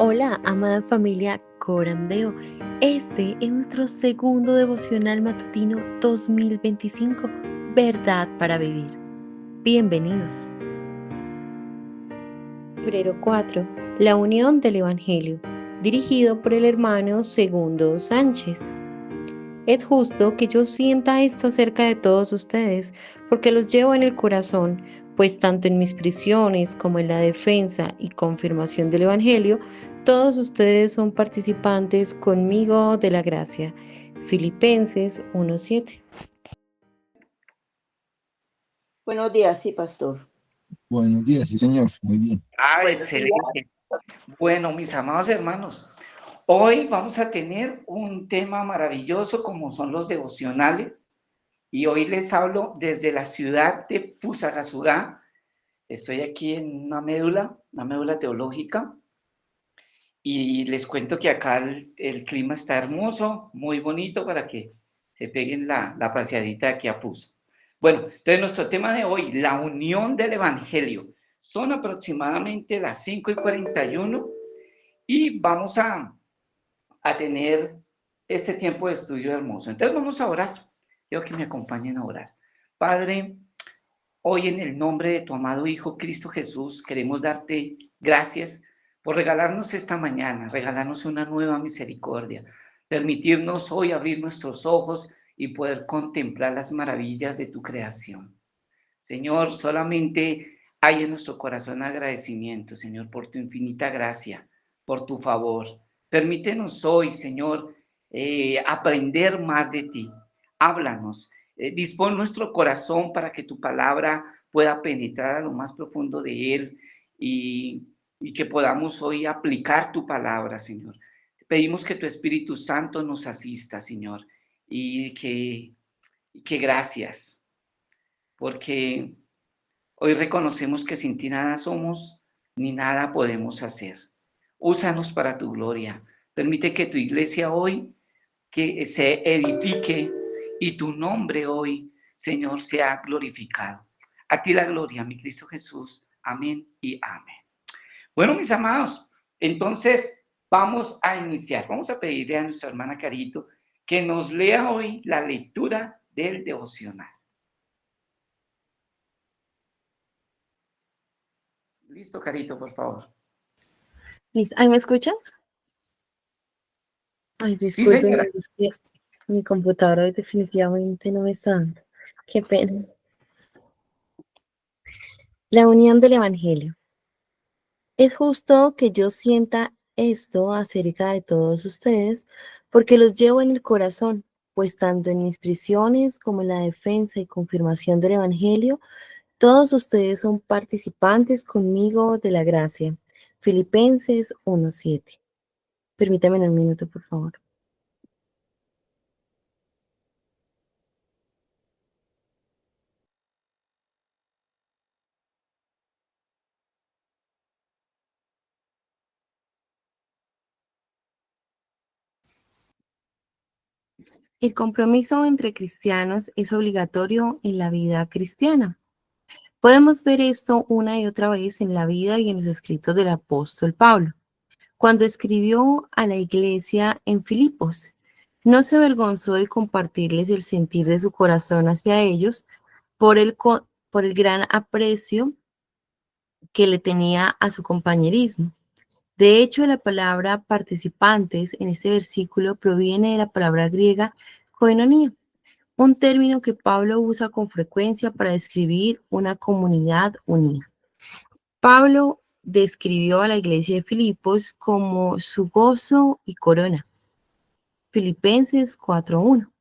Hola, amada familia Corandeo. Este es nuestro segundo devocional matutino 2025, Verdad para Vivir. Bienvenidos. Febrero 4. La unión del Evangelio, dirigido por el hermano Segundo Sánchez. Es justo que yo sienta esto acerca de todos ustedes, porque los llevo en el corazón, pues tanto en mis prisiones como en la defensa y confirmación del Evangelio, todos ustedes son participantes conmigo de la gracia. Filipenses 1:7. Buenos días, sí, pastor. Buenos días, sí, señor. Muy bien. Excelente. Bueno, mis amados hermanos, hoy vamos a tener un tema maravilloso como son los devocionales. Y hoy les hablo desde la ciudad de Fusagasugá. Estoy aquí en una médula teológica. Y les cuento que acá el clima está hermoso, muy bonito para que se peguen la paseadita de aquí a Fusa. Bueno, entonces nuestro tema de hoy, la unión del Evangelio. Son aproximadamente las 5:41 y vamos a tener este tiempo de estudio hermoso. Entonces vamos a orar. Quiero que me acompañen a orar. Padre, hoy en el nombre de tu amado Hijo Cristo Jesús, queremos darte gracias por regalarnos esta mañana, regalarnos una nueva misericordia, permitirnos hoy abrir nuestros ojos y poder contemplar las maravillas de tu creación. Señor, solamente hay en nuestro corazón agradecimiento, Señor, por tu infinita gracia, por tu favor. Permítenos hoy, Señor, aprender más de ti. Háblanos, dispón nuestro corazón para que tu palabra pueda penetrar a lo más profundo de él y que podamos hoy aplicar tu palabra, Señor. Te pedimos que tu Espíritu Santo nos asista, Señor, y que gracias, porque hoy reconocemos que sin ti nada somos ni nada podemos hacer. Úsanos para tu gloria. Permite que tu iglesia hoy que se edifique y tu nombre hoy, Señor, sea glorificado. A ti la gloria, mi Cristo Jesús. Amén y amén. Bueno, mis amados, entonces vamos a iniciar. Vamos a pedirle a nuestra hermana Carito que nos lea hoy la lectura del devocional. Listo, Carito, por favor. ¿Listo? ¿Ahí me escuchan? Ay, Sí, disculpen, señora. es que mi computadora hoy definitivamente no me está dando. Qué pena. La unión del Evangelio. Es justo que yo sienta esto acerca de todos ustedes, porque los llevo en el corazón, pues tanto en mis prisiones como en la defensa y confirmación del Evangelio, todos ustedes son participantes conmigo de la gracia. Filipenses 1:7. Permítame un minuto, por favor. El compromiso entre cristianos es obligatorio en la vida cristiana. Podemos ver esto una y otra vez en la vida y en los escritos del apóstol Pablo. Cuando escribió a la iglesia en Filipos, no se avergonzó de compartirles el sentir de su corazón hacia ellos por el gran aprecio que le tenía a su compañerismo. De hecho, la palabra participantes en este versículo proviene de la palabra griega koinonia, un término que Pablo usa con frecuencia para describir una comunidad unida. Pablo describió a la iglesia de Filipos como su gozo y corona. Filipenses 4:1.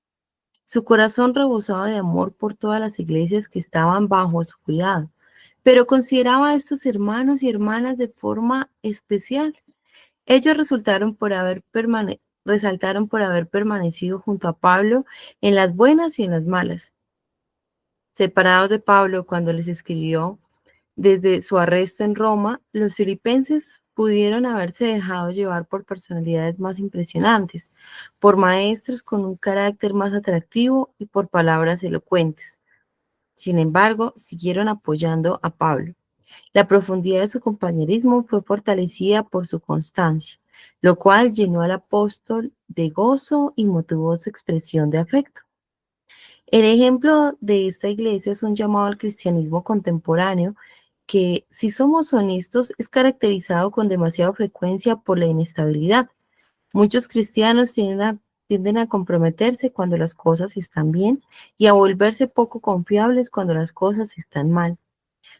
Su corazón rebosaba de amor por todas las iglesias que estaban bajo su cuidado, pero consideraba a estos hermanos y hermanas de forma especial. Ellos resaltaron por haber permanecido junto a Pablo en las buenas y en las malas. Separados de Pablo cuando les escribió desde su arresto en Roma, los filipenses pudieron haberse dejado llevar por personalidades más impresionantes, por maestros con un carácter más atractivo y por palabras elocuentes. Sin embargo, siguieron apoyando a Pablo. La profundidad de su compañerismo fue fortalecida por su constancia, lo cual llenó al apóstol de gozo y motivó su expresión de afecto. El ejemplo de esta iglesia es un llamado al cristianismo contemporáneo que, si somos honestos, es caracterizado con demasiada frecuencia por la inestabilidad. Muchos cristianos tienden a comprometerse cuando las cosas están bien y a volverse poco confiables cuando las cosas están mal.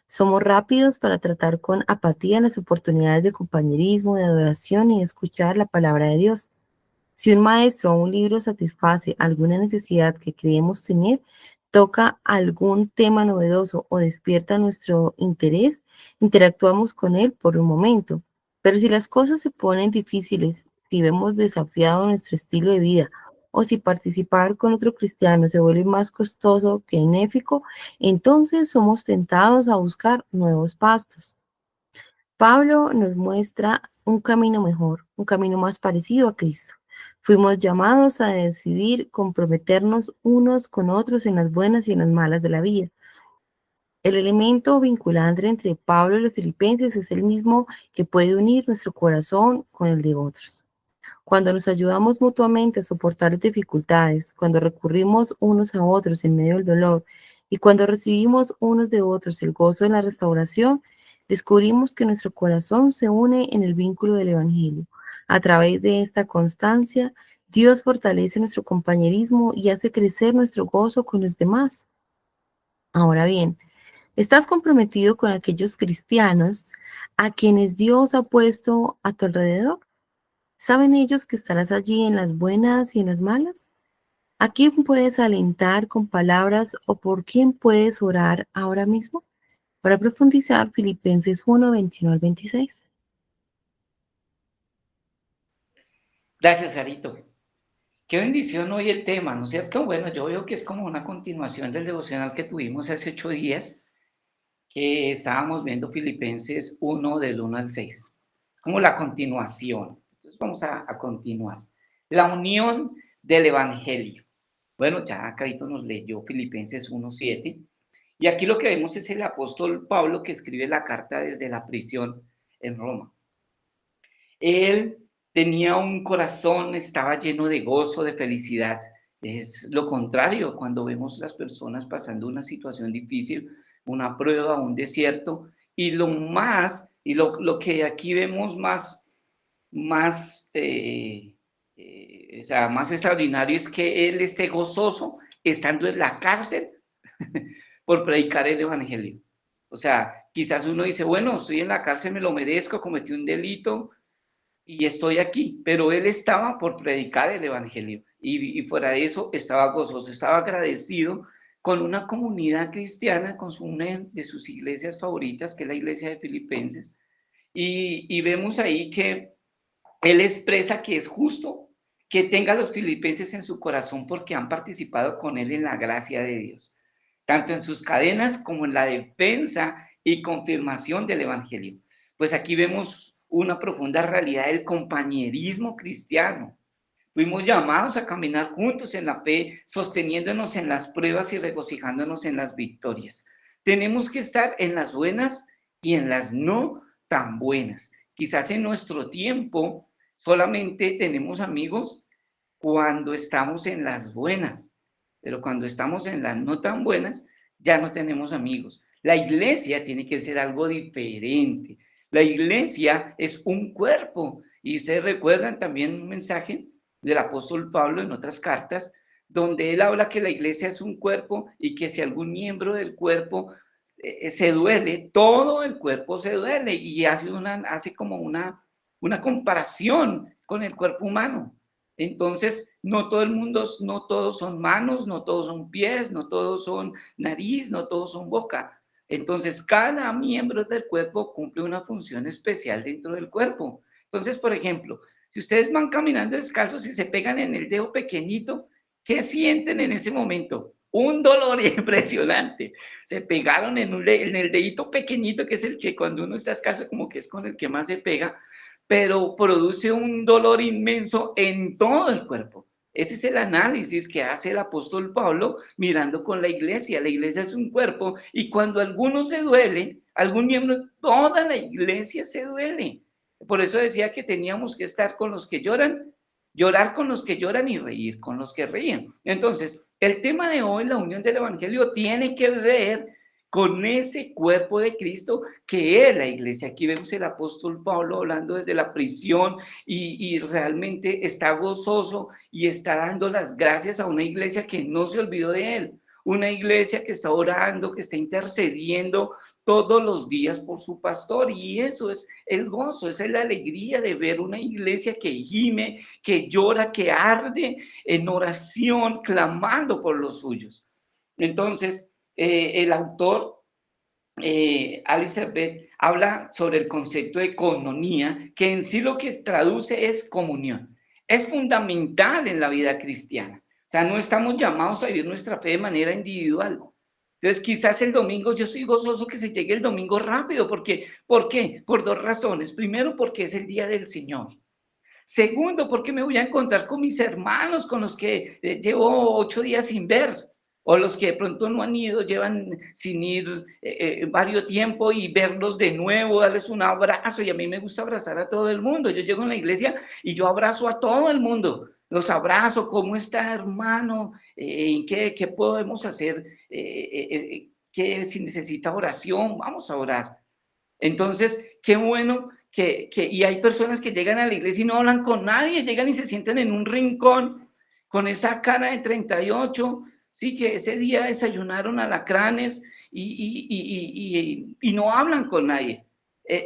Somos rápidos para tratar con apatía las oportunidades de compañerismo, de adoración y de escuchar la palabra de Dios. Si un maestro o un libro satisface alguna necesidad que creemos tener, toca algún tema novedoso o despierta nuestro interés, interactuamos con él por un momento. Pero si las cosas se ponen difíciles, si vemos desafiado nuestro estilo de vida o si participar con otro cristiano se vuelve más costoso que benéfico, entonces somos tentados a buscar nuevos pastos. Pablo nos muestra un camino mejor, un camino más parecido a Cristo. Fuimos llamados a decidir comprometernos unos con otros en las buenas y en las malas de la vida. El elemento vinculante entre Pablo y los filipenses es el mismo que puede unir nuestro corazón con el de otros. Cuando nos ayudamos mutuamente a soportar las dificultades, cuando recurrimos unos a otros en medio del dolor y cuando recibimos unos de otros el gozo de la restauración, descubrimos que nuestro corazón se une en el vínculo del Evangelio. A través de esta constancia, Dios fortalece nuestro compañerismo y hace crecer nuestro gozo con los demás. Ahora bien, ¿estás comprometido con aquellos cristianos a quienes Dios ha puesto a tu alrededor? ¿Saben ellos que estarás allí en las buenas y en las malas? ¿A quién puedes alentar con palabras o por quién puedes orar ahora mismo? Para profundizar, Filipenses 1, 21 al 26. Gracias, Sarito. Qué bendición hoy el tema, ¿no es cierto? Bueno, yo veo que es como una continuación del devocional que tuvimos hace 8 días, que estábamos viendo Filipenses 1 del 1 al 6. Como la continuación. Entonces vamos a continuar. La unión del Evangelio. Bueno, ya Carito nos leyó Filipenses 1:7. Y aquí lo que vemos es el apóstol Pablo que escribe la carta desde la prisión en Roma. Él tenía un corazón, estaba lleno de gozo, de felicidad. Es lo contrario cuando vemos las personas pasando una situación difícil, una prueba, un desierto, y lo que aquí vemos más extraordinario es que él esté gozoso estando en la cárcel por predicar el evangelio. O sea, quizás uno dice, bueno, estoy en la cárcel, me lo merezco, cometí un delito, y estoy aquí, pero él estaba por predicar el evangelio y fuera de eso estaba gozoso, estaba agradecido con una comunidad cristiana, con una de sus iglesias favoritas, que es la iglesia de Filipenses, y vemos ahí que él expresa que es justo que tenga a los filipenses en su corazón porque han participado con él en la gracia de Dios, tanto en sus cadenas como en la defensa y confirmación del evangelio. Pues aquí vemos una profunda realidad del compañerismo cristiano. Fuimos llamados a caminar juntos en la fe, sosteniéndonos en las pruebas y regocijándonos en las victorias. Tenemos que estar en las buenas y en las no tan buenas. Quizás en nuestro tiempo solamente tenemos amigos cuando estamos en las buenas, pero cuando estamos en las no tan buenas, ya no tenemos amigos. La iglesia tiene que ser algo diferente. La iglesia es un cuerpo. Y ustedes recuerdan también un mensaje del apóstol Pablo en otras cartas, donde él habla que la iglesia es un cuerpo y que si algún miembro del cuerpo se duele, todo el cuerpo se duele y hace como una comparación con el cuerpo humano. Entonces, no todo el mundo, no todos son manos, no todos son pies, no todos son nariz, no todos son boca. Entonces, cada miembro del cuerpo cumple una función especial dentro del cuerpo. Entonces, por ejemplo, si ustedes van caminando descalzos y se pegan en el dedo pequeñito, ¿qué sienten en ese momento? Un dolor impresionante. Se pegaron en el dedito pequeñito, que es el que cuando uno está descalzo como que es con el que más se pega, pero produce un dolor inmenso en todo el cuerpo. Ese es el análisis que hace el apóstol Pablo mirando con la iglesia. La iglesia es un cuerpo y cuando alguno se duele, algún miembro, toda la iglesia se duele. Por eso decía que teníamos que estar con los que lloran, llorar con los que lloran y reír con los que ríen. Entonces, el tema de hoy, la unión del evangelio, tiene que ver con ese cuerpo de Cristo que es la iglesia. Aquí vemos el apóstol Pablo hablando desde la prisión y realmente está gozoso y está dando las gracias a una iglesia que no se olvidó de él, una iglesia que está orando, que está intercediendo todos los días por su pastor, y eso es el gozo, esa es la alegría de ver una iglesia que gime, que llora, que arde en oración, clamando por los suyos. Entonces, el autor Alistair Begg habla sobre el concepto de coinonía, que en sí lo que traduce es comunión. Es fundamental en la vida cristiana. O sea, no estamos llamados a vivir nuestra fe de manera individual. Entonces, quizás el domingo, yo soy gozoso que se llegue el domingo rápido. ¿Por qué? ¿Por qué? Por dos razones. Primero, porque es el día del Señor. Segundo, porque me voy a encontrar con mis hermanos, con los que llevo 8 días sin ver, o los que de pronto no han ido, llevan sin ir varios tiempo, y verlos de nuevo, darles un abrazo. Y a mí me gusta abrazar a todo el mundo. Yo llego a la iglesia y yo abrazo a todo el mundo. Los abrazo. ¿Cómo está, hermano? ¿Qué podemos hacer? ¿Qué si necesita oración? Vamos a orar. Entonces, qué bueno y hay personas que llegan a la iglesia y no hablan con nadie, llegan y se sientan en un rincón con esa cara de 38, sí, que ese día desayunaron alacranes y no hablan con nadie.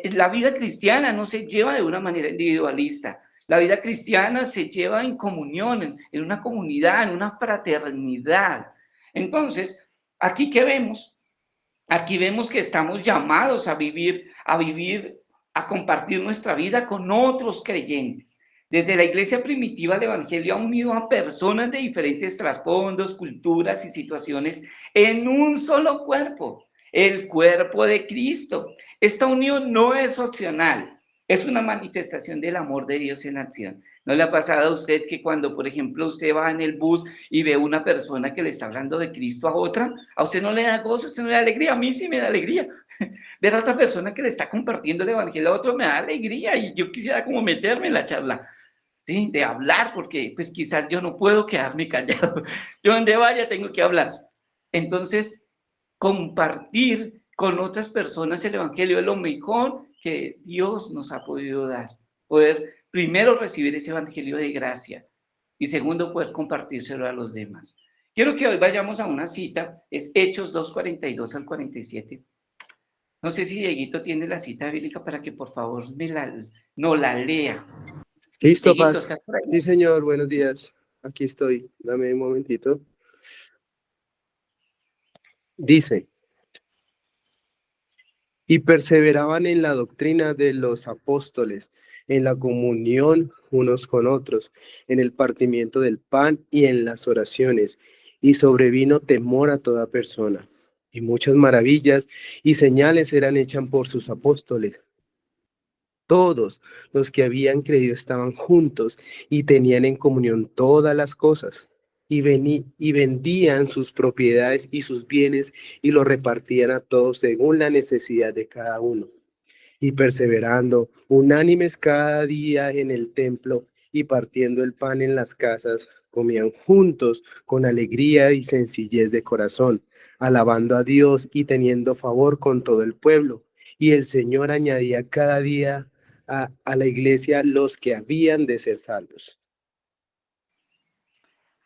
La vida cristiana no se lleva de una manera individualista. La vida cristiana se lleva en comunión, en una comunidad, en una fraternidad. Entonces, aquí que vemos. Aquí vemos que estamos llamados a vivir, a compartir nuestra vida con otros creyentes. Desde la iglesia primitiva, el evangelio ha unido a personas de diferentes trasfondos, culturas y situaciones en un solo cuerpo, el cuerpo de Cristo. Esta unión no es opcional, es una manifestación del amor de Dios en acción. ¿No le ha pasado a usted que cuando, por ejemplo, usted va en el bus y ve una persona que le está hablando de Cristo a otra, a usted no le da gozo, a usted no le da alegría? A mí sí me da alegría. Ver a otra persona que le está compartiendo el evangelio a otro me da alegría, y yo quisiera como meterme en la charla, ¿sí? De hablar, porque pues quizás yo no puedo quedarme callado. Yo donde vaya tengo que hablar. Entonces, compartir con otras personas el evangelio es lo mejor que Dios nos ha podido dar. Poder primero recibir ese evangelio de gracia y segundo poder compartírselo a los demás. Quiero que hoy vayamos a una cita, es Hechos 2:42 al 47. No sé si Dieguito tiene la cita bíblica para que por favor no la lea. Listo, Dieguito, Paz. ¿estás por ahí? Sí, señor, buenos días. Aquí estoy. Dame un momentito. Dice, y perseveraban en la doctrina de los apóstoles, en la comunión unos con otros, en el partimiento del pan y en las oraciones. Y sobrevino temor a toda persona. Y muchas maravillas y señales eran hechas por sus apóstoles. Todos los que habían creído estaban juntos y tenían en comunión todas las cosas, y vendían sus propiedades y sus bienes y los repartían a todos según la necesidad de cada uno. Y perseverando unánimes cada día en el templo y partiendo el pan en las casas, comían juntos con alegría y sencillez de corazón, alabando a Dios y teniendo favor con todo el pueblo. Y el Señor añadía cada día a la iglesia los que habían de ser salvos.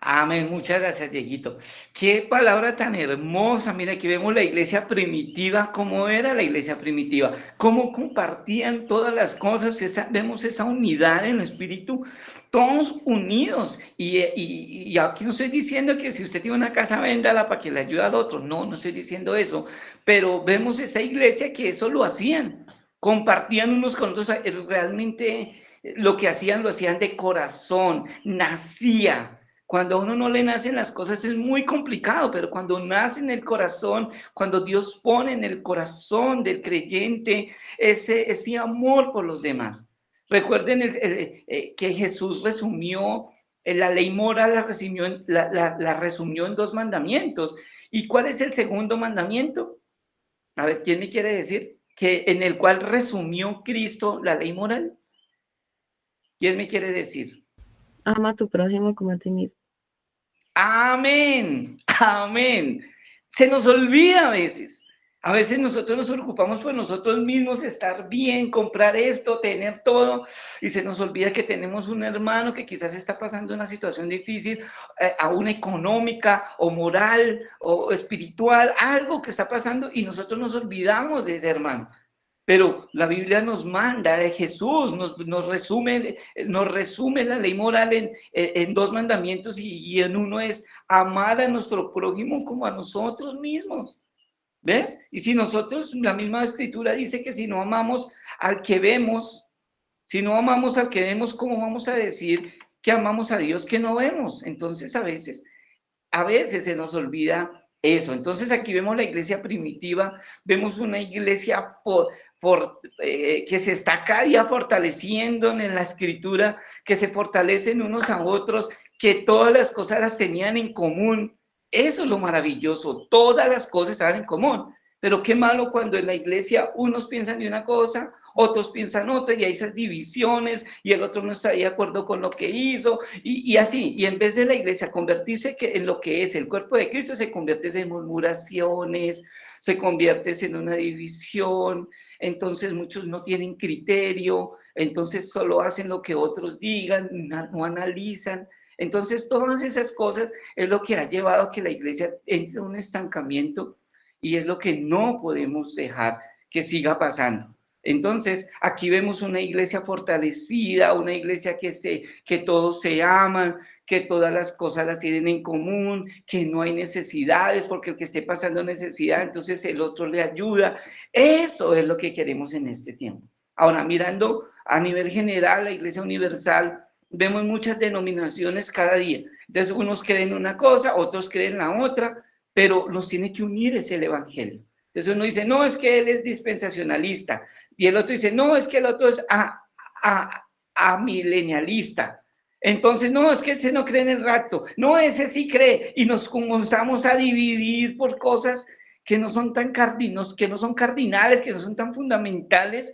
Amén, muchas gracias, Dieguito. Qué palabra tan hermosa. Mira, aquí vemos la iglesia primitiva, cómo era la iglesia primitiva, cómo compartían todas las cosas, vemos esa unidad en el espíritu, todos unidos. Y aquí no estoy diciendo que si usted tiene una casa, véndala para que le ayude al otro. No, no estoy diciendo eso, pero vemos esa iglesia que eso lo hacían, compartían unos con otros, realmente lo que hacían, lo hacían de corazón, nacía. Cuando a uno no le nacen las cosas es muy complicado, pero cuando nace en el corazón, cuando Dios pone en el corazón del creyente ese amor por los demás. Recuerden que Jesús resumió la ley moral la resumió en 2 mandamientos. ¿Y cuál es el segundo mandamiento? A ver, ¿quién me quiere decir? Que en el cual resumió Cristo la ley moral. ¿Quién me quiere decir? Ama a tu prójimo como a ti mismo. Amén, amén. Se nos olvida a veces. A veces nosotros nos preocupamos por nosotros mismos, estar bien, comprar esto, tener todo, y se nos olvida que tenemos un hermano que quizás está pasando una situación difícil, aún económica o moral o espiritual, algo que está pasando, y nosotros nos olvidamos de ese hermano. Pero la Biblia nos manda, Jesús nos resume la ley moral en 2 mandamientos y en uno es amar a nuestro prójimo como a nosotros mismos. ¿Ves? Y si nosotros, la misma escritura dice que si no amamos al que vemos, ¿cómo vamos a decir que amamos a Dios que no vemos? Entonces a veces se nos olvida eso. Entonces aquí vemos la iglesia primitiva, vemos una iglesia que se está cada día fortaleciendo en la escritura, que se fortalecen unos a otros, que todas las cosas las tenían en común. Eso es lo maravilloso, todas las cosas estaban en común. Pero qué malo cuando en la iglesia unos piensan de una cosa, otros piensan otra, y hay esas divisiones, y el otro no está de acuerdo con lo que hizo, y así, y en vez de la iglesia convertirse en lo que es el cuerpo de Cristo, se convierte en murmuraciones, se convierte en una división. Entonces muchos no tienen criterio, entonces solo hacen lo que otros digan, no analizan. Entonces todas esas cosas es lo que ha llevado a que la iglesia entre en un estancamiento, y es lo que no podemos dejar que siga pasando. Entonces, aquí vemos una iglesia fortalecida, una iglesia que todos se aman, que todas las cosas las tienen en común, que no hay necesidades, porque el que esté pasando necesidad, entonces el otro le ayuda. Eso es lo que queremos en este tiempo. Ahora, mirando a nivel general, la Iglesia Universal, vemos muchas denominaciones cada día. Entonces, unos creen una cosa, otros creen la otra, pero los tiene que unir es el Evangelio. Entonces uno dice, no, es que él es dispensacionalista, y el otro dice, no, es que el otro es amilenialista. Entonces, no, es que ese no cree en el rapto, no, ese sí cree, y nos comenzamos a dividir por cosas que no son tan cardinales, que no son tan fundamentales,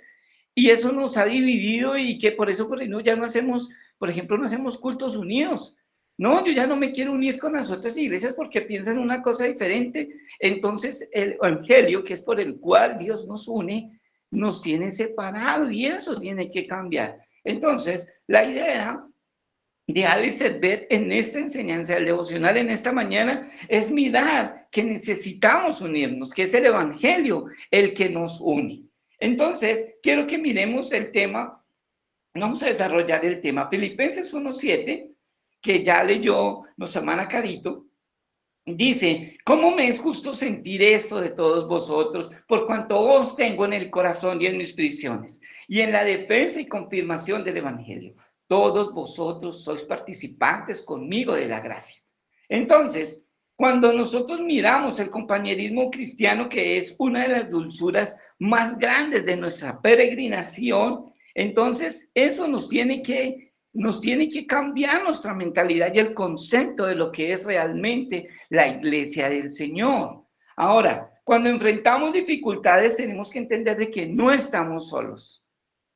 y eso nos ha dividido, y que por eso ya no hacemos, por ejemplo, no hacemos cultos unidos. No, yo ya no me quiero unir con las otras iglesias porque piensan una cosa diferente. Entonces, el evangelio, que es por el cual Dios nos une, nos tiene separados, y eso tiene que cambiar. Entonces, la idea de Alistair Begg en esta enseñanza del devocional en esta mañana es mirar que necesitamos unirnos, que es el evangelio el que nos une. Entonces, quiero que miremos el tema, vamos a desarrollar el tema. Filipenses 1:7, que ya leyó nuestra hermana Carito, dice, ¿cómo me es justo sentir esto de todos vosotros, por cuanto os tengo en el corazón y en mis prisiones, y en la defensa y confirmación del evangelio? Todos vosotros sois participantes conmigo de la gracia. Entonces, cuando nosotros miramos el compañerismo cristiano, que es una de las dulzuras más grandes de nuestra peregrinación, entonces eso nos tiene que cambiar nuestra mentalidad y el concepto de lo que es realmente la iglesia del Señor. Ahora, cuando enfrentamos dificultades, tenemos que entender de que no estamos solos.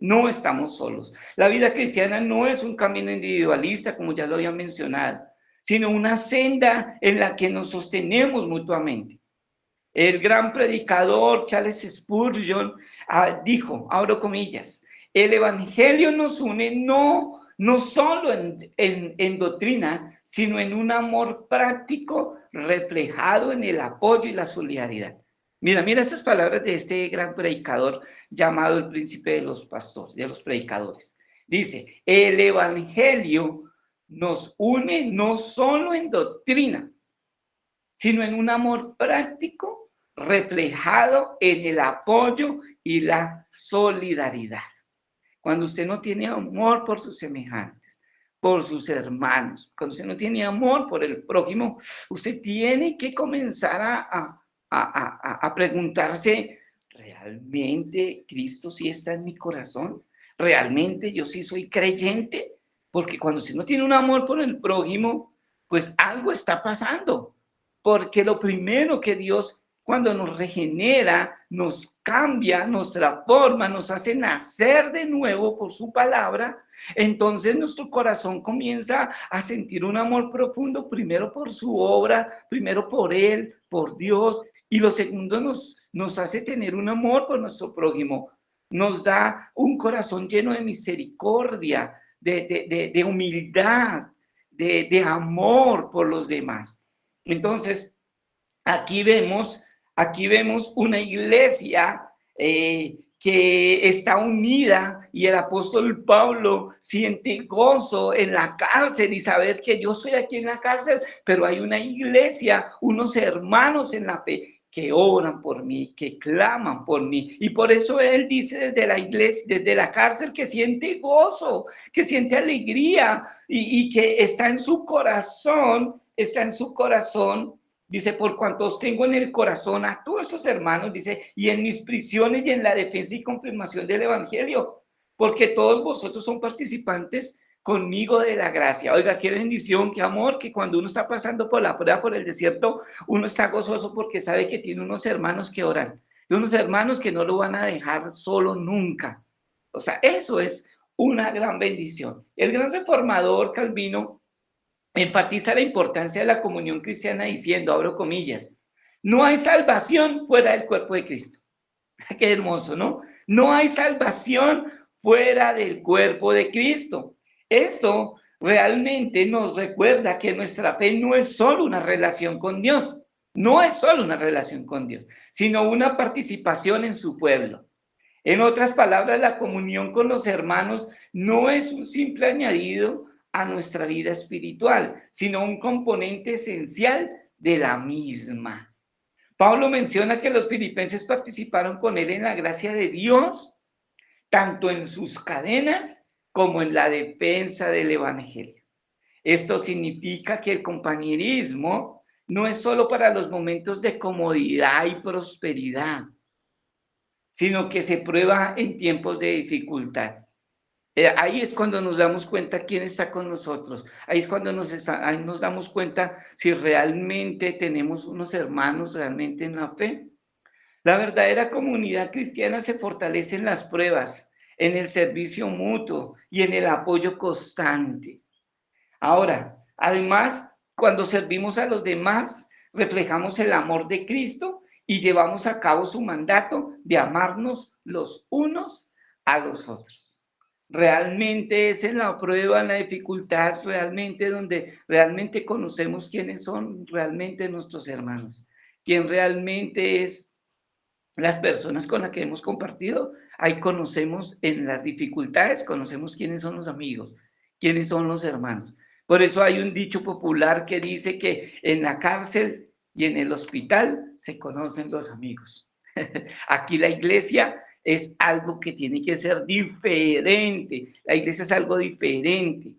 No estamos solos. La vida cristiana no es un camino individualista, como ya lo había mencionado, sino una senda en la que nos sostenemos mutuamente. El gran predicador Charles Spurgeon dijo, abro comillas, el evangelio nos une no solo en doctrina, sino en un amor práctico reflejado en el apoyo y la solidaridad. Mira estas palabras de este gran predicador llamado el príncipe de los pastores, de los predicadores. Dice, el evangelio nos une no solo en doctrina, sino en un amor práctico reflejado en el apoyo y la solidaridad. Cuando usted no tiene amor por sus semejantes, por sus hermanos, cuando usted no tiene amor por el prójimo, usted tiene que comenzar a preguntarse, ¿realmente Cristo sí está en mi corazón? ¿Realmente yo sí soy creyente? porque cuando si no tiene un amor por el prójimo, pues algo está pasando, porque lo primero que Dios, cuando nos regenera, nos cambia, nos transforma, nos hace nacer de nuevo por su palabra, entonces nuestro corazón comienza a sentir un amor profundo, primero por su obra, primero por Él, por Dios, y lo segundo nos hace tener un amor por nuestro prójimo, nos da un corazón lleno de misericordia, de humildad, de amor por los demás. Entonces, aquí vemos una iglesia que está unida, y el apóstol Pablo siente gozo en la cárcel y saber que yo estoy aquí en la cárcel, pero hay una iglesia, unos hermanos en la fe que oran por mí, que claman por mí, y por eso él dice desde la iglesia, desde la cárcel, que siente gozo, que siente alegría, y que está en su corazón, dice, por cuanto os tengo en el corazón a todos esos hermanos, dice, y en mis prisiones y en la defensa y confirmación del evangelio, porque todos vosotros son participantes conmigo de la gracia. Oiga, qué bendición, qué amor, que cuando uno está pasando por la prueba, por el desierto, uno está gozoso porque sabe que tiene unos hermanos que oran, y unos hermanos que no lo van a dejar solo nunca. O sea, eso es una gran bendición. El gran reformador Calvino enfatiza la importancia de la comunión cristiana diciendo, abro comillas, no hay salvación fuera del cuerpo de Cristo. Qué hermoso, ¿no? No hay salvación fuera del cuerpo de Cristo. Esto realmente nos recuerda que nuestra fe no es solo una relación con Dios, no es solo una relación con Dios, sino una participación en su pueblo. En otras palabras, la comunión con los hermanos no es un simple añadido a nuestra vida espiritual, sino un componente esencial de la misma. Pablo menciona que los filipenses participaron con él en la gracia de Dios, tanto en sus cadenas como en la defensa del evangelio. Esto significa que el compañerismo no es solo para los momentos de comodidad y prosperidad, sino que se prueba en tiempos de dificultad. Ahí es cuando nos damos cuenta quién está con nosotros. Ahí es cuando ahí nos damos cuenta si realmente tenemos unos hermanos realmente en la fe. La verdadera comunidad cristiana se fortalece en las pruebas, en el servicio mutuo y en el apoyo constante. Ahora, además, cuando servimos a los demás, reflejamos el amor de Cristo y llevamos a cabo su mandato de amarnos los unos a los otros. Realmente es en la prueba, en la dificultad, realmente donde realmente conocemos quiénes son realmente nuestros hermanos, quién realmente es las personas con las que hemos compartido. Ahí conocemos en las dificultades, conocemos quiénes son los amigos, quiénes son los hermanos. Por eso hay un dicho popular que dice que en la cárcel y en el hospital se conocen los amigos. Aquí la iglesia es algo que tiene que ser diferente. La iglesia es algo diferente.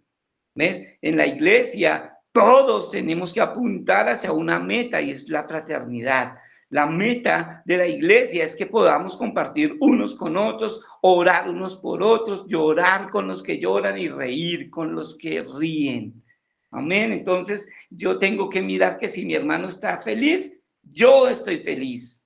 ¿Ves? En la iglesia todos tenemos que apuntar hacia una meta, y es la fraternidad. La meta de la iglesia es que podamos compartir unos con otros, orar unos por otros, llorar con los que lloran y reír con los que ríen. Amén. Entonces yo tengo que mirar que si mi hermano está feliz, yo estoy feliz.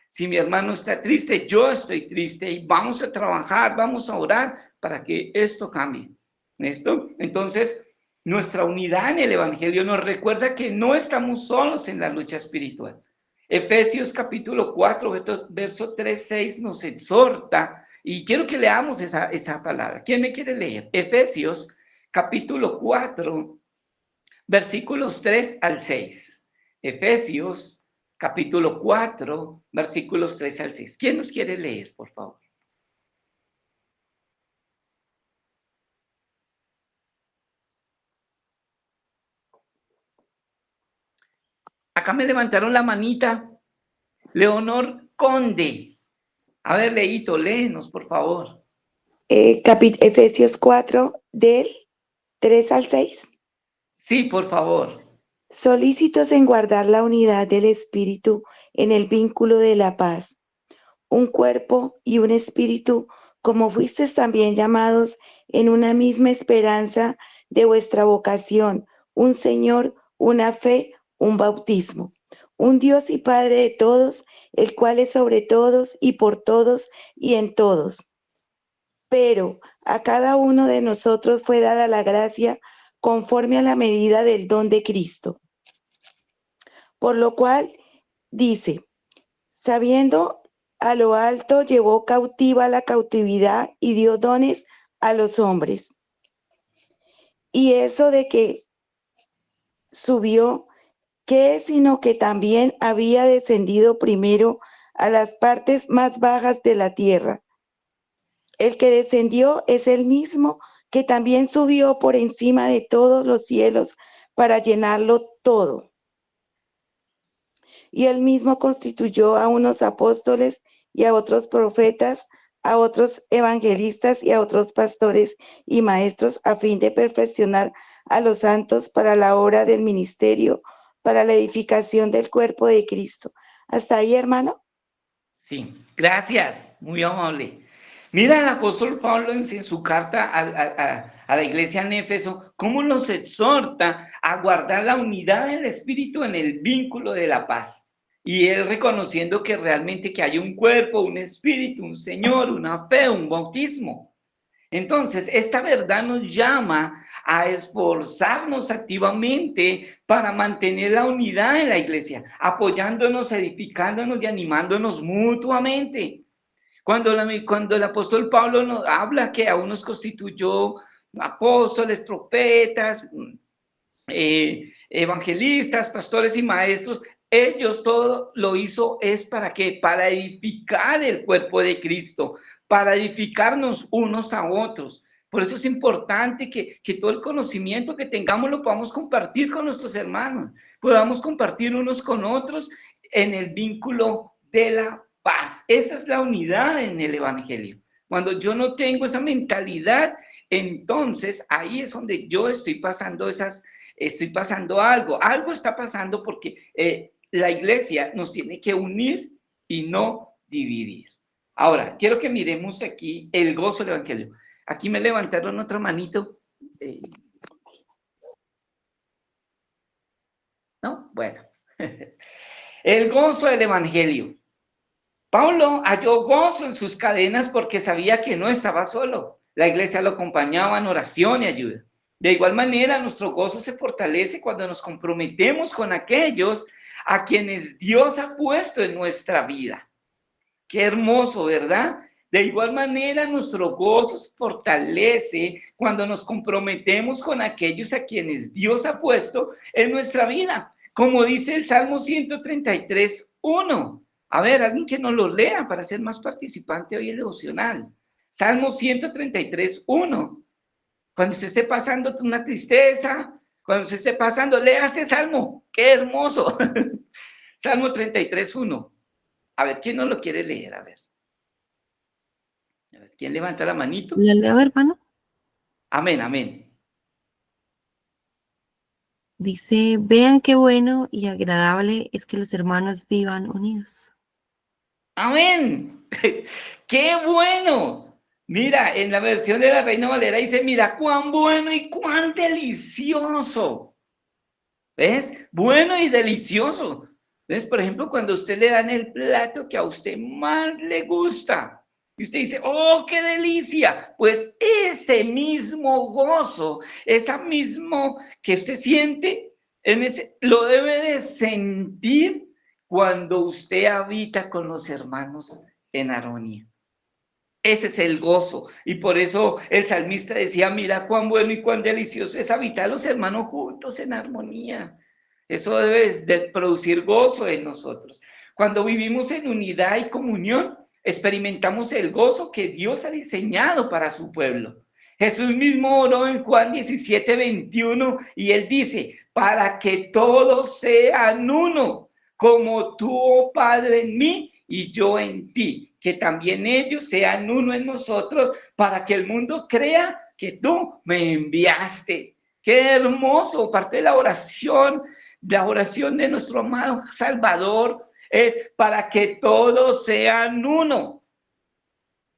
Si mi hermano está triste, yo estoy triste, y vamos a trabajar, vamos a orar para que esto cambie. ¿Listo? Entonces, nuestra unidad en el evangelio nos recuerda que no estamos solos en la lucha espiritual. Efesios capítulo 4, verso 3-6 nos exhorta, y quiero que leamos esa palabra. ¿Quién me quiere leer? Efesios capítulo 4, versículos 3-6. Efesios capítulo 4, versículos 3-6. ¿Quién nos quiere leer, por favor? Acá me levantaron la manita. Leonor Conde. A ver, Leito, léenos, por favor. Efesios 4, del 3-6. Sí, por favor. Solícitos en guardar la unidad del espíritu en el vínculo de la paz, un cuerpo y un espíritu, como fuisteis también llamados en una misma esperanza de vuestra vocación, un Señor, una fe, un bautismo, un Dios y Padre de todos, el cual es sobre todos y por todos y en todos. Pero a cada uno de nosotros fue dada la gracia conforme a la medida del don de Cristo. Por lo cual dice, sabiendo a lo alto, llevó cautiva la cautividad y dio dones a los hombres. Y eso de que subió, ¿qué es sino que también había descendido primero a las partes más bajas de la tierra? El que descendió es el mismo que también subió por encima de todos los cielos para llenarlo todo. Y él mismo constituyó a unos apóstoles y a otros profetas, a otros evangelistas y a otros pastores y maestros a fin de perfeccionar a los santos para la obra del ministerio, para la edificación del cuerpo de Cristo. ¿Hasta ahí, hermano? Sí, gracias, muy amable. Mira el apóstol Pablo en su carta a la iglesia en Éfeso, cómo los exhorta a guardar la unidad del Espíritu en el vínculo de la paz. Y él reconociendo que realmente que hay un cuerpo, un espíritu, un Señor, una fe, un bautismo. Entonces, esta verdad nos llama a esforzarnos activamente para mantener la unidad en la iglesia, apoyándonos, edificándonos y animándonos mutuamente. Cuando el apóstol Pablo nos habla que a unos constituyó apóstoles, profetas, evangelistas, pastores y maestros, ellos todo lo hizo es ¿para qué? Para edificar el cuerpo de Cristo, para edificarnos unos a otros. Por eso es importante que todo el conocimiento que tengamos lo podamos compartir con nuestros hermanos, podamos compartir unos con otros en el vínculo de la paz. Esa es la unidad en el evangelio. Cuando yo no tengo esa mentalidad, entonces ahí es donde yo estoy pasando algo está pasando porque la iglesia nos tiene que unir y no dividir. Ahora, quiero que miremos aquí el gozo del evangelio. Aquí me levantaron otra manito. ¿No? Bueno. El gozo del evangelio. Pablo halló gozo en sus cadenas porque sabía que no estaba solo. La iglesia lo acompañaba en oración y ayuda. De igual manera, nuestro gozo se fortalece cuando nos comprometemos con aquellos a quienes Dios ha puesto en nuestra vida. Qué hermoso, ¿verdad? De igual manera, nuestro gozo se fortalece cuando nos comprometemos con aquellos a quienes Dios ha puesto en nuestra vida. Como dice el Salmo 133:1. A ver, alguien que nos lo lea para ser más participante hoy en el devocional. Salmo 133:1. Cuando usted esté pasando una tristeza, cuando usted esté pasando, lea este salmo. ¡Qué hermoso! Salmo 33:1. A ver, ¿quién no lo quiere leer? A ver, ¿quién levanta la manito? ¿Lo leo, hermano? Amén, amén. Dice, vean qué bueno y agradable es que los hermanos vivan unidos. Amén. ¡Qué bueno! Mira, en la versión de la Reina Valera dice, mira, cuán bueno y cuán delicioso. ¿Ves? Bueno y delicioso. ¿Ves? Por ejemplo, cuando a usted le dan el plato que a usted más le gusta y usted dice, ¡oh, qué delicia! Pues ese mismo gozo, esa mismo que usted siente, lo debe de sentir cuando usted habita con los hermanos en armonía. Ese es el gozo. Y por eso el salmista decía, mira cuán bueno y cuán delicioso es habitar los hermanos juntos en armonía. Eso debe de producir gozo en nosotros. Cuando vivimos en unidad y comunión, experimentamos el gozo que Dios ha diseñado para su pueblo. Jesús mismo oró en Juan 17:21 y él dice, para que todos sean uno, como tú, oh Padre, en mí y yo en ti, que también ellos sean uno en nosotros, para que el mundo crea que tú me enviaste. Qué hermoso, parte de la oración de nuestro amado Salvador es para que todos sean uno.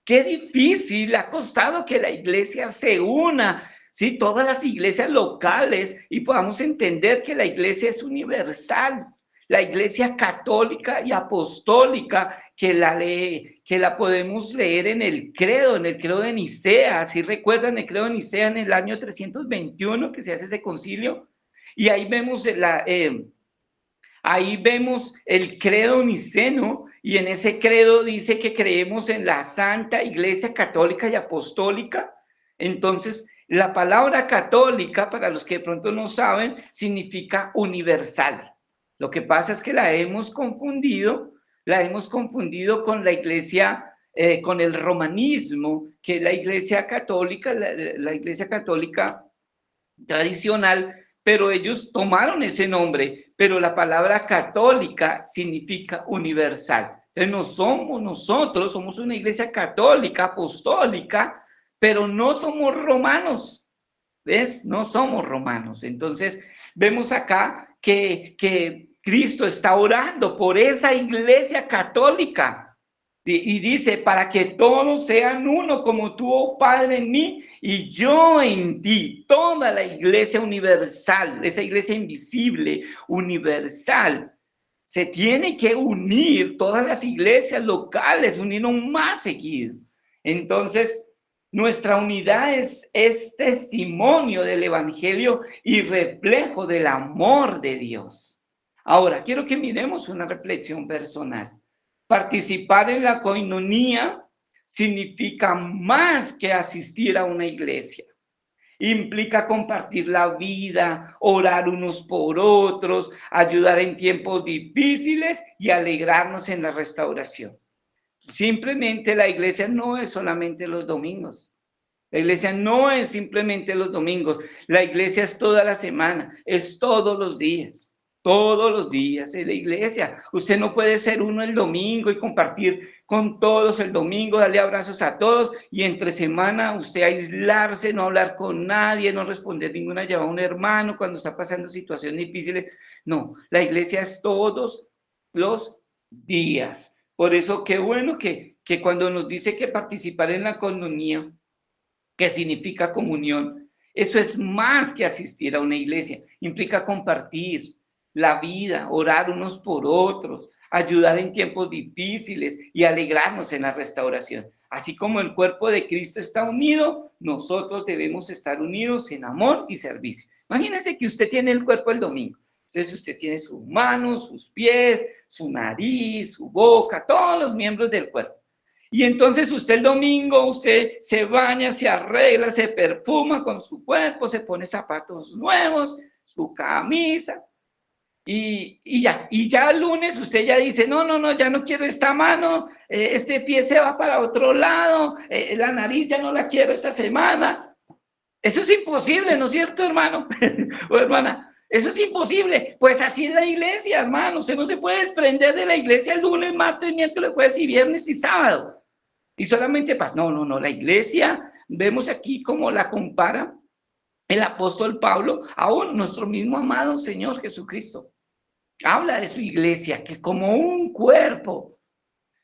Qué difícil ha costado que la iglesia se una ¿sí? Todas las iglesias locales y podamos entender que la iglesia es universal. La iglesia católica y apostólica que la podemos leer en el credo de Nicea. ¿Sí recuerdan el credo de Nicea en el año 321 que se hace ese concilio? Y ahí vemos ahí vemos el credo niceno, y en ese credo dice que creemos en la Santa Iglesia Católica y Apostólica. Entonces, la palabra católica, para los que de pronto no saben, significa universal. Lo que pasa es que la hemos confundido con la iglesia, con el romanismo, que es la iglesia católica, la iglesia católica tradicional, pero ellos tomaron ese nombre, pero la palabra católica significa universal. Entonces no somos nosotros, somos una iglesia católica, apostólica, pero no somos romanos, ¿ves? No somos romanos. Entonces vemos acá que Cristo está orando por esa iglesia católica. Y dice, para que todos sean uno, como tú, oh Padre, en mí y yo en ti. Toda la iglesia universal, esa iglesia invisible, universal, se tiene que unir, todas las iglesias locales, unir aún más seguido. Entonces, nuestra unidad es testimonio del evangelio y reflejo del amor de Dios. Ahora, quiero que miremos una reflexión personal. Participar en la coinonía significa más que asistir a una iglesia. Implica compartir la vida, orar unos por otros, ayudar en tiempos difíciles y alegrarnos en la restauración. Simplemente la iglesia no es solamente los domingos. La iglesia no es simplemente los domingos. La iglesia es toda la semana, es todos los días. Todos los días en la iglesia. Usted no puede ser uno el domingo y compartir con todos el domingo, darle abrazos a todos y entre semana usted aislarse, no hablar con nadie, no responder ninguna llamada a un hermano cuando está pasando situaciones difíciles. No, la iglesia es todos los días. Por eso qué bueno que cuando nos dice que participar en la coinonía, que significa comunión, eso es más que asistir a una iglesia, implica compartir la vida, orar unos por otros, ayudar en tiempos difíciles y alegrarnos en la restauración. Así como el cuerpo de Cristo está unido, nosotros debemos estar unidos en amor y servicio. Imagínense que usted tiene el cuerpo el domingo. Entonces usted tiene sus manos, sus pies, su nariz, su boca, todos los miembros del cuerpo. Y entonces usted el domingo, usted se baña, se arregla, se perfuma con su cuerpo, se pone zapatos nuevos, su camisa. Y ya el lunes usted ya dice, no, ya no quiero esta mano, este pie se va para otro lado, la nariz ya no la quiero esta semana. Eso es imposible, ¿no es cierto, hermano? O hermana, eso es imposible. Pues así es la iglesia, hermano. Usted no se puede desprender de la iglesia el lunes, martes, miércoles, jueves y viernes y sábado. Y solamente paz. No, la iglesia, vemos aquí cómo la compara el apóstol Pablo a nuestro mismo amado Señor Jesucristo. Habla de su iglesia, que como un cuerpo.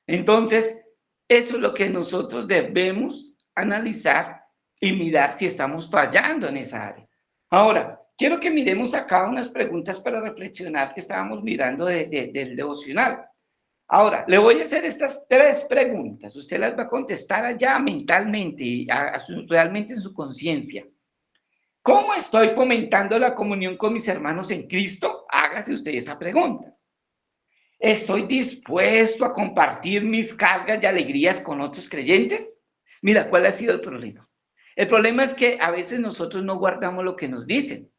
Entonces, eso es lo que nosotros debemos analizar y mirar si estamos fallando en esa área. Ahora, quiero que miremos acá unas preguntas para reflexionar que estábamos mirando del devocional. Ahora, le voy a hacer estas 3 preguntas. Usted las va a contestar allá mentalmente, realmente en su conciencia. ¿Cómo estoy fomentando la comunión con mis hermanos en Cristo? Hágase usted esa pregunta. ¿Estoy dispuesto a compartir mis cargas y alegrías con otros creyentes? Mira, ¿cuál ha sido el problema? El problema es que a veces nosotros no guardamos lo que nos dicen.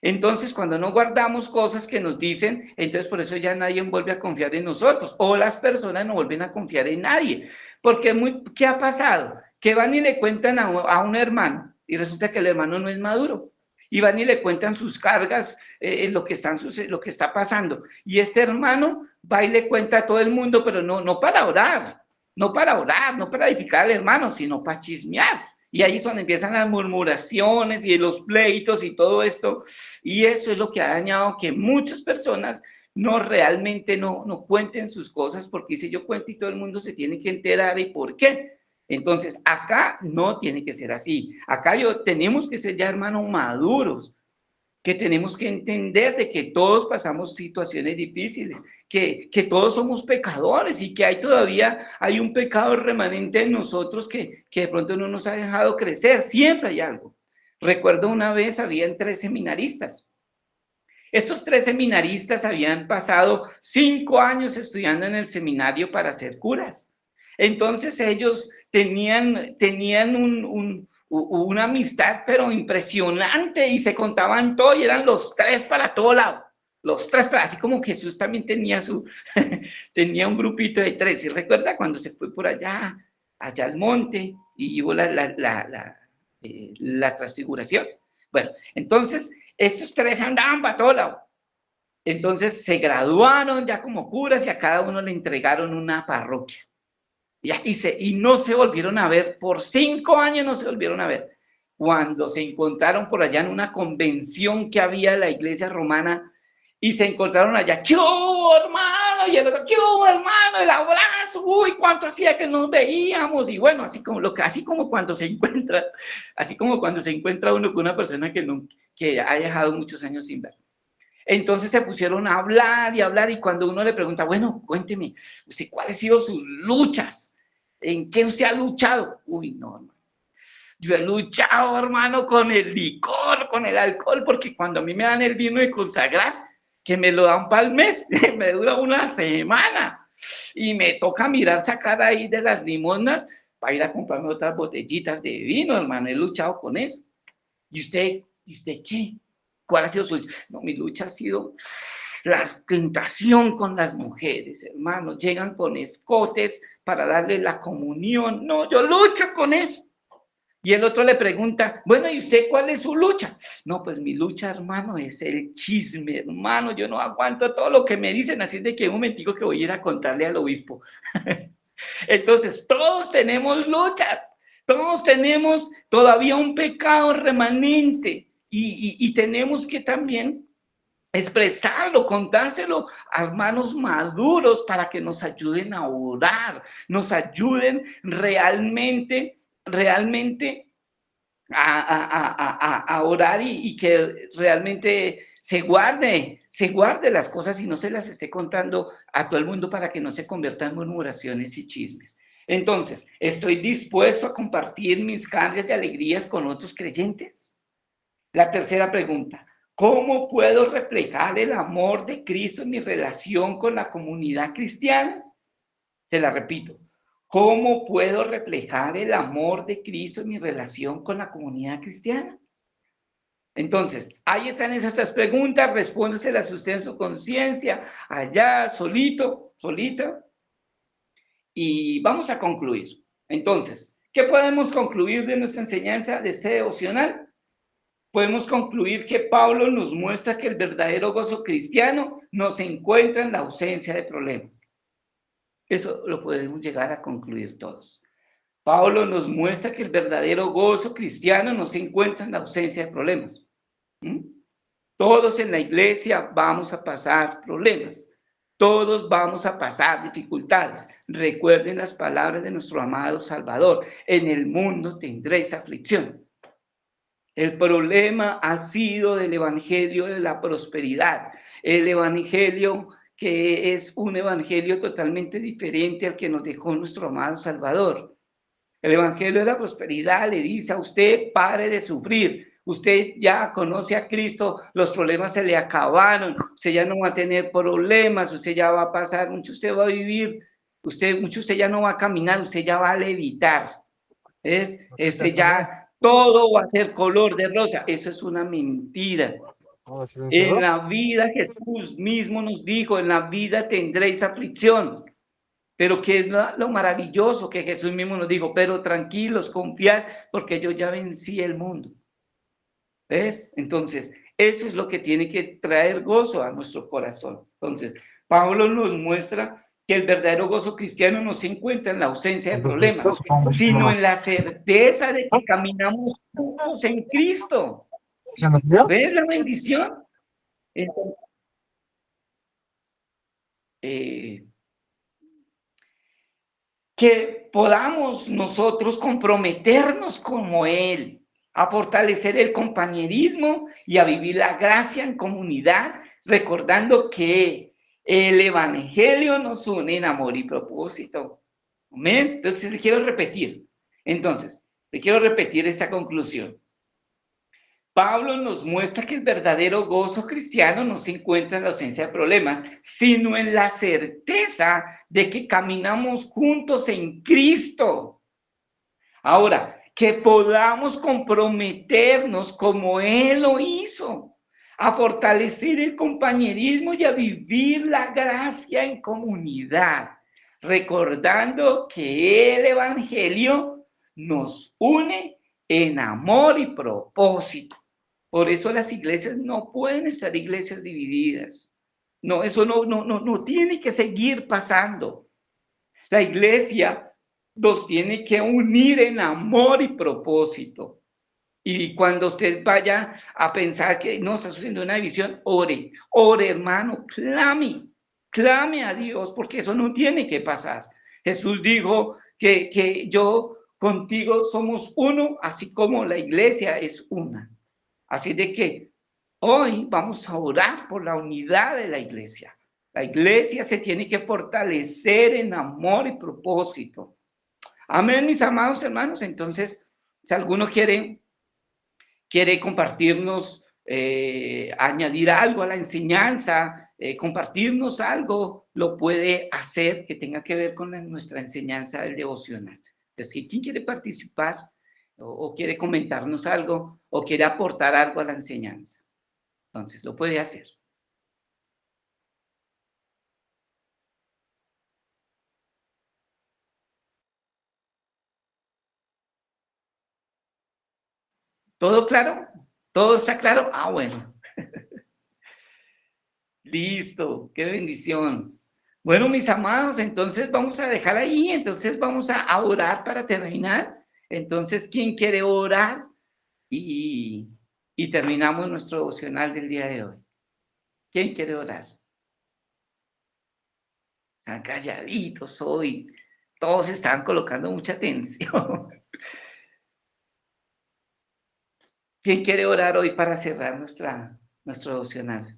Entonces, cuando no guardamos cosas que nos dicen, entonces por eso ya nadie vuelve a confiar en nosotros, o las personas no vuelven a confiar en nadie. Porque ¿qué ha pasado? Que van y le cuentan a un hermano, y resulta que el hermano no es maduro. Y van y le cuentan sus cargas, lo que está pasando. Y este hermano va y le cuenta a todo el mundo, pero no para orar, no para edificar al hermano, sino para chismear. Y ahí es donde empiezan las murmuraciones y los pleitos y todo esto. Y eso es lo que ha dañado que muchas personas realmente no cuenten sus cosas, porque si yo cuento y todo el mundo se tiene que enterar. ¿Y por qué? Entonces, acá no tiene que ser así. Acá tenemos que ser ya, hermanos, maduros, que tenemos que entender de que todos pasamos situaciones difíciles, que todos somos pecadores y que todavía hay un pecado remanente en nosotros que de pronto no nos ha dejado crecer. Siempre hay algo. Recuerdo una vez, habían 3 seminaristas. Estos 3 seminaristas habían pasado 5 años estudiando en el seminario para ser curas. Entonces ellos tenían una amistad pero impresionante y se contaban todo y eran los 3 para todo lado. Los 3, así como Jesús también tenía tenía un grupito de 3. ¿Y recuerda cuando se fue por allá al monte y hubo la transfiguración? Bueno, entonces esos 3 andaban para todo lado. Entonces se graduaron ya como curas y a cada uno le entregaron una parroquia. Y no se volvieron a ver, por 5 años no se volvieron a ver. Cuando se encontraron por allá en una convención que había de la iglesia romana y se encontraron allá, ¡qué hubo, hermano! Y el otro, ¡qué hubo, hermano! El abrazo, ¡uy! ¿Cuánto hacía que nos veíamos? Y bueno, así como cuando se encuentra uno con una persona que ha dejado muchos años sin ver. Entonces se pusieron a hablar y cuando uno le pregunta, bueno, cuénteme, ¿usted cuáles han sido sus luchas? ¿En qué usted ha luchado? Uy, no, hermano. Yo he luchado, hermano, con el licor, con el alcohol, porque cuando a mí me dan el vino de consagrar, que me lo dan para el mes, me dura una semana, y me toca sacar ahí de las limonas para ir a comprarme otras botellitas de vino, hermano. He luchado con eso. ¿Y usted qué? ¿Cuál ha sido su lucha? No, mi lucha ha sido la tentación con las mujeres, hermano. Llegan con escotes para darle la comunión. No, yo lucho con eso. Y el otro le pregunta, bueno, ¿y usted cuál es su lucha? No, pues mi lucha, hermano, es el chisme, hermano. Yo no aguanto todo lo que me dicen, así de que un momentico que voy a ir a contarle al obispo. Entonces, todos tenemos luchas. Todos tenemos todavía un pecado remanente y tenemos que también expresarlo, contárselo a hermanos maduros para que nos ayuden a orar, nos ayuden realmente a orar y que realmente se guarde las cosas y no se las esté contando a todo el mundo para que no se conviertan en murmuraciones y chismes. Entonces, ¿estoy dispuesto a compartir mis cargas y alegrías con otros creyentes? La tercera pregunta, ¿cómo puedo reflejar el amor de Cristo en mi relación con la comunidad cristiana? Se la repito, ¿cómo puedo reflejar el amor de Cristo en mi relación con la comunidad cristiana? Entonces, ahí están esas 3 preguntas, respóndeselas usted en su conciencia, allá, solito, solita. Y vamos a concluir. Entonces, ¿qué podemos concluir de nuestra enseñanza de este devocional? Podemos concluir que Pablo nos muestra que el verdadero gozo cristiano no se encuentra en la ausencia de problemas. Eso lo podemos llegar a concluir todos. Pablo nos muestra que el verdadero gozo cristiano no se encuentra en la ausencia de problemas. Todos en la iglesia vamos a pasar problemas. Todos vamos a pasar dificultades. Recuerden las palabras de nuestro amado Salvador. En el mundo tendréis aflicción. El problema ha sido del evangelio de la prosperidad. El evangelio que es un evangelio totalmente diferente al que nos dejó nuestro amado Salvador. El evangelio de la prosperidad le dice a usted, pare de sufrir. Usted ya conoce a Cristo, los problemas se le acabaron, usted ya no va a tener problemas, usted ya va a pasar, mucho usted va a vivir, usted ya no va a caminar, usted ya va a levitar. Ya todo va a ser color de rosa. Eso es una mentira. En la vida Jesús mismo nos dijo, en la vida tendréis aflicción. Pero que es lo maravilloso que Jesús mismo nos dijo, pero tranquilos, confiad, porque yo ya vencí el mundo. ¿Ves? Entonces, eso es lo que tiene que traer gozo a nuestro corazón. Entonces, Pablo nos muestra que el verdadero gozo cristiano no se encuentra en la ausencia de problemas, sino en la certeza de que caminamos juntos en Cristo. ¿Ves la bendición? Entonces, que podamos nosotros comprometernos como Él, a fortalecer el compañerismo y a vivir la gracia en comunidad, recordando que el Evangelio nos une en amor y propósito. ¿Amén? Entonces, le quiero repetir esta conclusión. Pablo nos muestra que el verdadero gozo cristiano no se encuentra en la ausencia de problemas, sino en la certeza de que caminamos juntos en Cristo. Ahora, que podamos comprometernos como Él lo hizo, a fortalecer el compañerismo y a vivir la gracia en comunidad, recordando que el Evangelio nos une en amor y propósito. Por eso las iglesias no pueden estar iglesias divididas. No, eso no tiene que seguir pasando. La iglesia los tiene que unir en amor y propósito. Y cuando usted vaya a pensar que no está sucediendo una división, ore, hermano, clame a Dios, porque eso no tiene que pasar. Jesús dijo que yo contigo somos uno, así como la iglesia es una. Así de que hoy vamos a orar por la unidad de la iglesia. La iglesia se tiene que fortalecer en amor y propósito. Amén, mis amados hermanos. Entonces, si alguno quiere compartirnos, añadir algo a la enseñanza, compartirnos algo, lo puede hacer que tenga que ver con nuestra enseñanza del devocional. Entonces, ¿quién quiere participar o quiere comentarnos algo o quiere aportar algo a la enseñanza? Entonces, lo puede hacer. ¿Todo claro? ¿Todo está claro? Ah, bueno. Listo, qué bendición. Bueno, mis amados, entonces vamos a dejar ahí, entonces vamos a orar para terminar. Entonces, ¿quién quiere orar? Y terminamos nuestro devocional del día de hoy. ¿Quién quiere orar? Están calladitos hoy. Todos están colocando mucha atención. ¿Quién quiere orar hoy para cerrar nuestro devocional?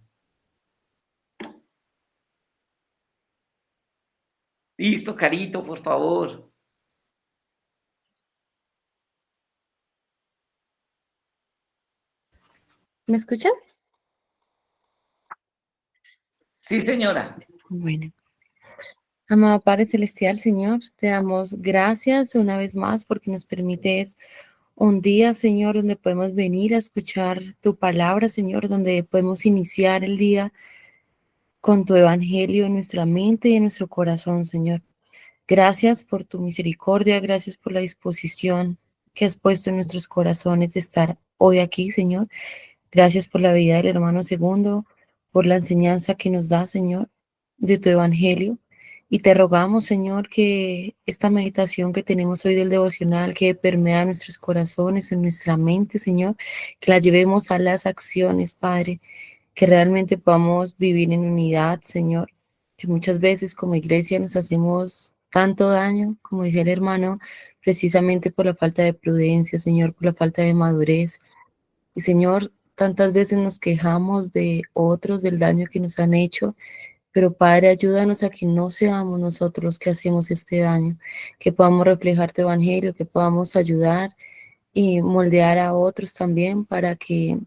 Listo, Carito, por favor. ¿Me escuchan? Sí, señora. Bueno. Amado Padre Celestial, Señor, te damos gracias una vez más porque nos permites un día, Señor, donde podemos venir a escuchar tu palabra, Señor, donde podemos iniciar el día con tu evangelio en nuestra mente y en nuestro corazón, Señor. Gracias por tu misericordia, gracias por la disposición que has puesto en nuestros corazones de estar hoy aquí, Señor. Gracias por la vida del hermano Segundo, por la enseñanza que nos da, Señor, de tu evangelio. Y te rogamos, Señor, que esta meditación que tenemos hoy del devocional, que permea nuestros corazones, en nuestra mente, Señor, que la llevemos a las acciones, Padre, que realmente podamos vivir en unidad, Señor, que muchas veces como iglesia nos hacemos tanto daño, como decía el hermano, precisamente por la falta de prudencia, Señor, por la falta de madurez. Y Señor, tantas veces nos quejamos de otros, del daño que nos han hecho, pero Padre, ayúdanos a que no seamos nosotros los que hacemos este daño, que podamos reflejar tu evangelio, que podamos ayudar y moldear a otros también para que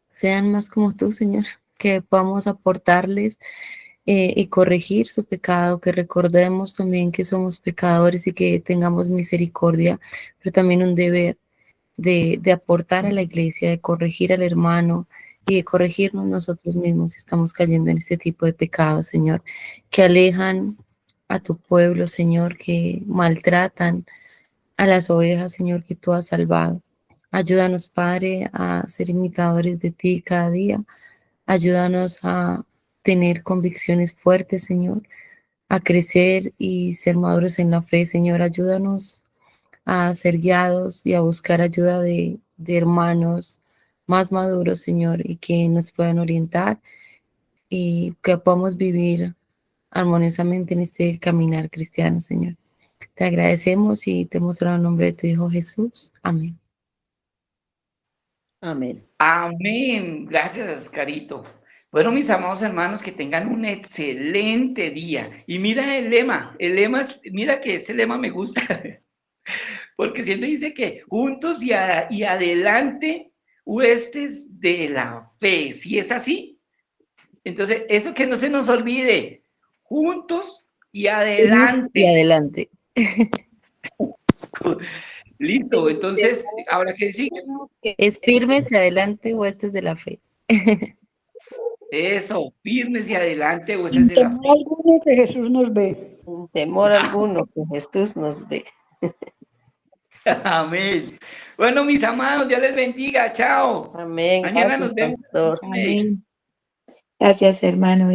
sean más como tú, Señor, que podamos aportarles y corregir su pecado, que recordemos también que somos pecadores y que tengamos misericordia, pero también un deber de aportar a la iglesia, de corregir al hermano y de corregirnos nosotros mismos si estamos cayendo en este tipo de pecados, Señor, que alejan a tu pueblo, Señor, que maltratan a las ovejas, Señor, que tú has salvado. Ayúdanos, Padre, a ser imitadores de ti cada día. Ayúdanos a tener convicciones fuertes, Señor, a crecer y ser maduros en la fe, Señor. Ayúdanos a ser guiados y a buscar ayuda de hermanos más maduros, Señor, y que nos puedan orientar y que podamos vivir armoniosamente en este caminar cristiano, Señor. Te agradecemos y te mostramos el nombre de tu Hijo Jesús. Amén. Amén. Amén. Gracias, Carito. Bueno, mis amados hermanos, que tengan un excelente día. Y mira el lema mira que este lema me gusta, porque siempre dice que juntos y adelante, huestes de la fe. Si es así, entonces eso que no se nos olvide, juntos y adelante. Y adelante. Listo, entonces, ahora que sigue. Es firmes y adelante, huestes de la fe. Eso, firmes y adelante, huestes de la fe. Alguno que Jesús nos ve. Sin temor alguno, que Jesús nos ve. Amén. Bueno, mis amados, Dios les bendiga. Chao. Amén. Mañana Gracias, nos vemos. pastor. Amén. Gracias, hermano.